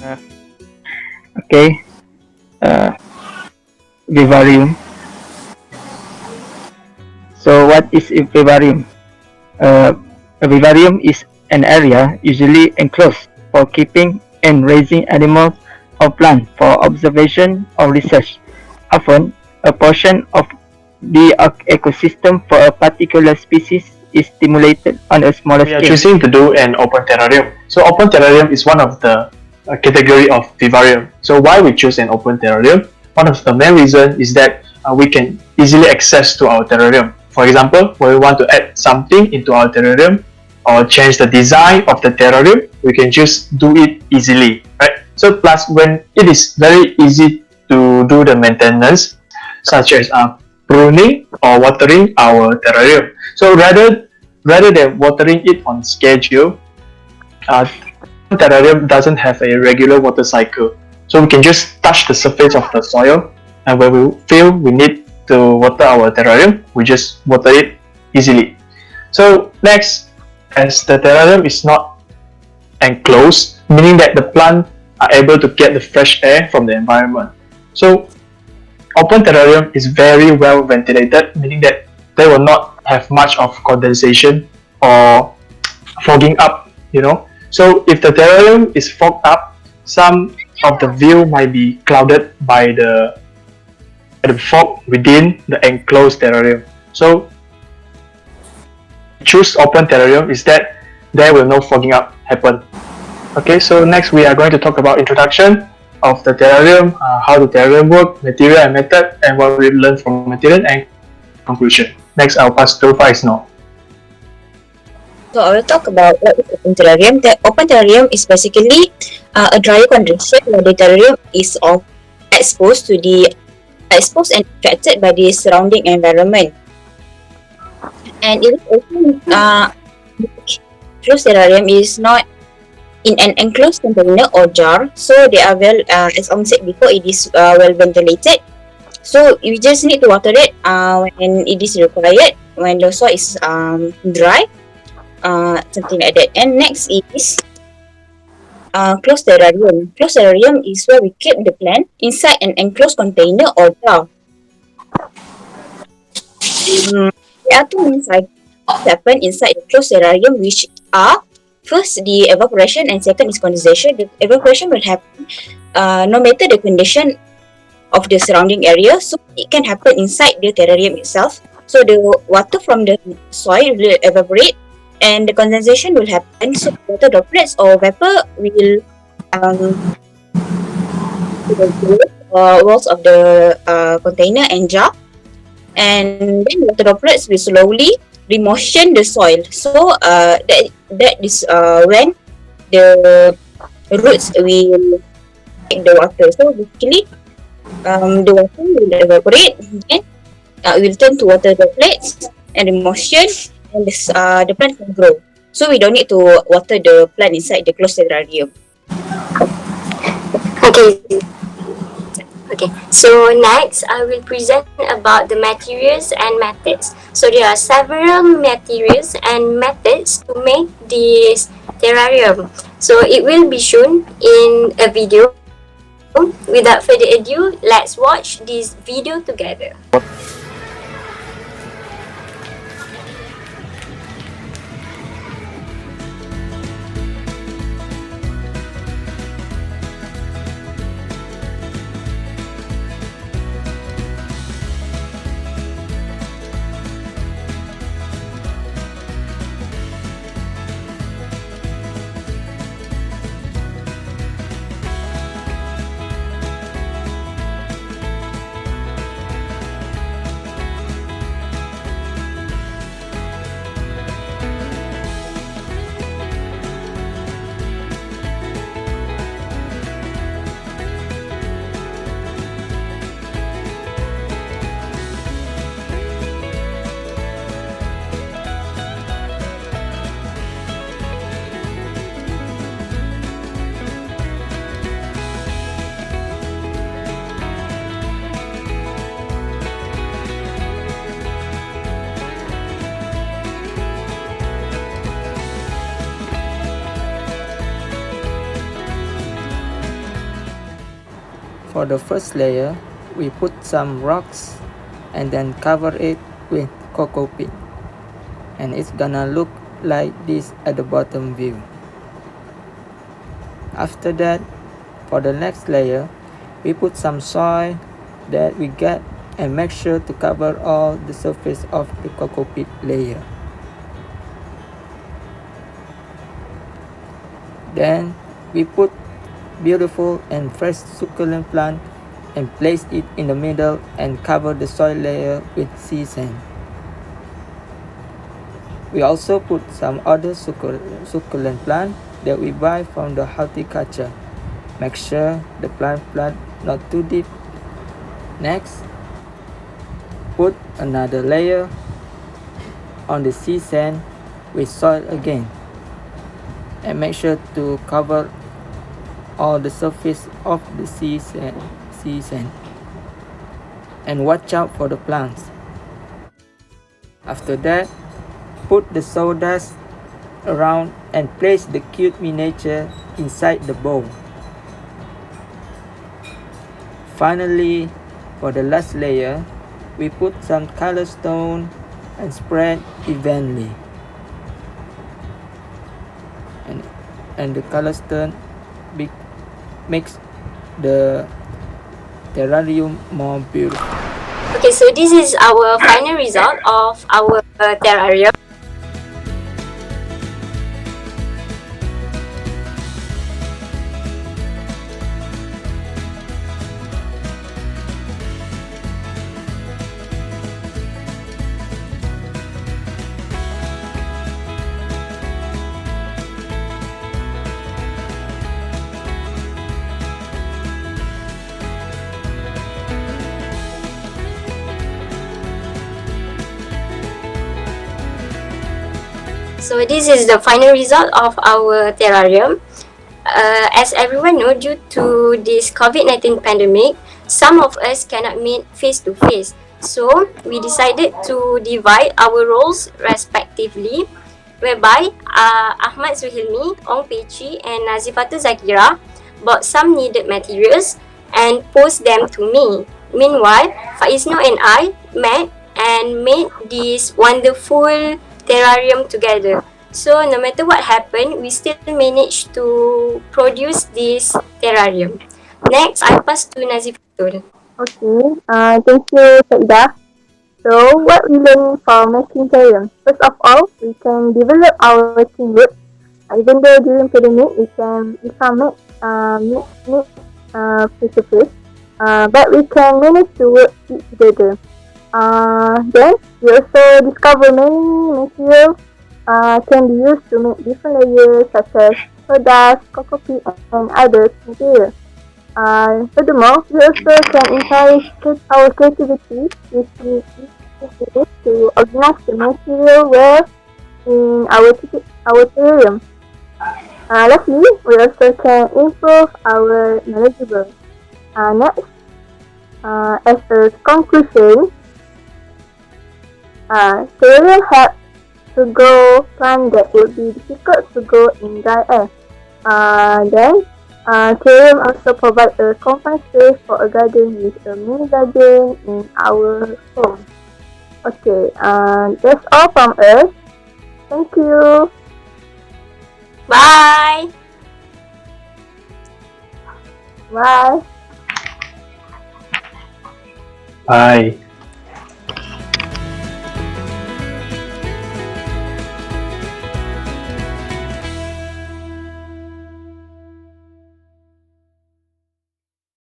Uh, okay. Uh, Vivarium. So what is a vivarium? A vivarium is an area usually enclosed for keeping and raising animals or plants for observation or research. Often, a portion of the ecosystem for a particular species is stimulated on a smaller We are scale. choosing to do an open terrarium. So open terrarium is one of the category of vivarium. So why we choose an open terrarium? One of the main reason is that we can easily access to our terrarium. For example, when we want to add something into our terrarium or change the design of the terrarium, we can just do it easily, right? So plus when it is very easy to do the maintenance, such as pruning or watering our terrarium. So rather than watering it on schedule, uh, terrarium doesn't have a regular water cycle. So we can just touch the surface of the soil, and when we feel we need to water our terrarium, we just water it easily. So next, as the terrarium is not enclosed, meaning that the plant are able to get the fresh air from the environment. So open terrarium is very well ventilated, meaning that they will not have much of condensation or fogging up, So if the terrarium is fogged up, some of the view might be clouded by the fog within the enclosed terrarium. So choose open terrarium is that there will no fogging up happen. Okay, so next we are going to talk about introduction of the terrarium, how the terrarium work, material and method, and what we learned from material, and conclusion. Next, I'll pass to Faiz now. So I will talk about what is open terrarium. The open terrarium is basically a dry condition where the terrarium is exposed and affected by the surrounding environment. And it is also closed terrarium is not in an enclosed container or jar, so they are well, as I said before, it is well ventilated. So you just need to water it when it is required, when the soil is dry, something like that. And next is closed terrarium. Closed terrarium is where we keep the plant inside an enclosed container or jar. There are two main cycles happen inside the closed terrarium, which are first the evaporation and second is condensation. The evaporation will happen no matter the condition of the surrounding area, so it can happen inside the terrarium itself. So the water from the soil will evaporate and the condensation will happen. So water droplets or vapor will to the walls of the container and jar, and then water droplets will slowly remotion the soil. So that is when the roots will take the water. So basically, the water will evaporate, then will turn to water droplets and remotion, and the plant can grow. So we don't need to water the plant inside the closed terrarium. Okay, so next I will present about the materials and methods. So there are several materials and methods to make this terrarium. So it will be shown in a video. Without further ado, let's watch this video together. For the first layer, we put some rocks and then cover it with cocoa peat. And it's gonna look like this at the bottom view. After that, for the next layer, we put some soil that we get and make sure to cover all the surface of the cocoa peat layer. Then we put beautiful and fresh succulent plant and place it in the middle and cover the soil layer with sea sand. We also put some other succulent plant that we buy from the horticulture. Make sure the plant not too deep. Next, put another layer on the sea sand with soil again. And make sure to cover all the surface of the sea sand. And watch out for the plants. After that, put the sawdust around and place the cute miniature inside the bowl. Finally, for the last layer, we put some color stone and spread evenly. And the color stone makes the terrarium more beautiful. Okay, so this is our final result of our terrarium. So this is the final result of our terrarium. As everyone know, due to this COVID-19 pandemic, some of us cannot meet face to face. So we decided to divide our roles respectively, whereby Ahmad Zuhilmi, Ong Pechi, and Nazifatu Zakira bought some needed materials and post them to me. Meanwhile, Faizno and I met and made this wonderful terrarium together. So no matter what happened, we still managed to produce this terrarium. Next, I pass to Nazifatul. Okay, thank you, Saida. So, what we learn from making terrarium? First of all, we can develop our teamwork. Even though during pandemic, we can't meet face to face, but we can manage to work together. Then we also discover many materials can be used to make different layers such as sawdust, cocoa peat, and other materials. Furthermore, we also can encourage our creativity to organize the material well in our terrarium. Lastly, we also can improve our knowledgeable. Next, as a conclusion, terrarium helps to grow plants that would be difficult to grow in dry air. Then, terrarium also provides a compact space for a garden with a mini garden in our home. Okay, that's all from us. Thank you. Bye! Bye. Bye.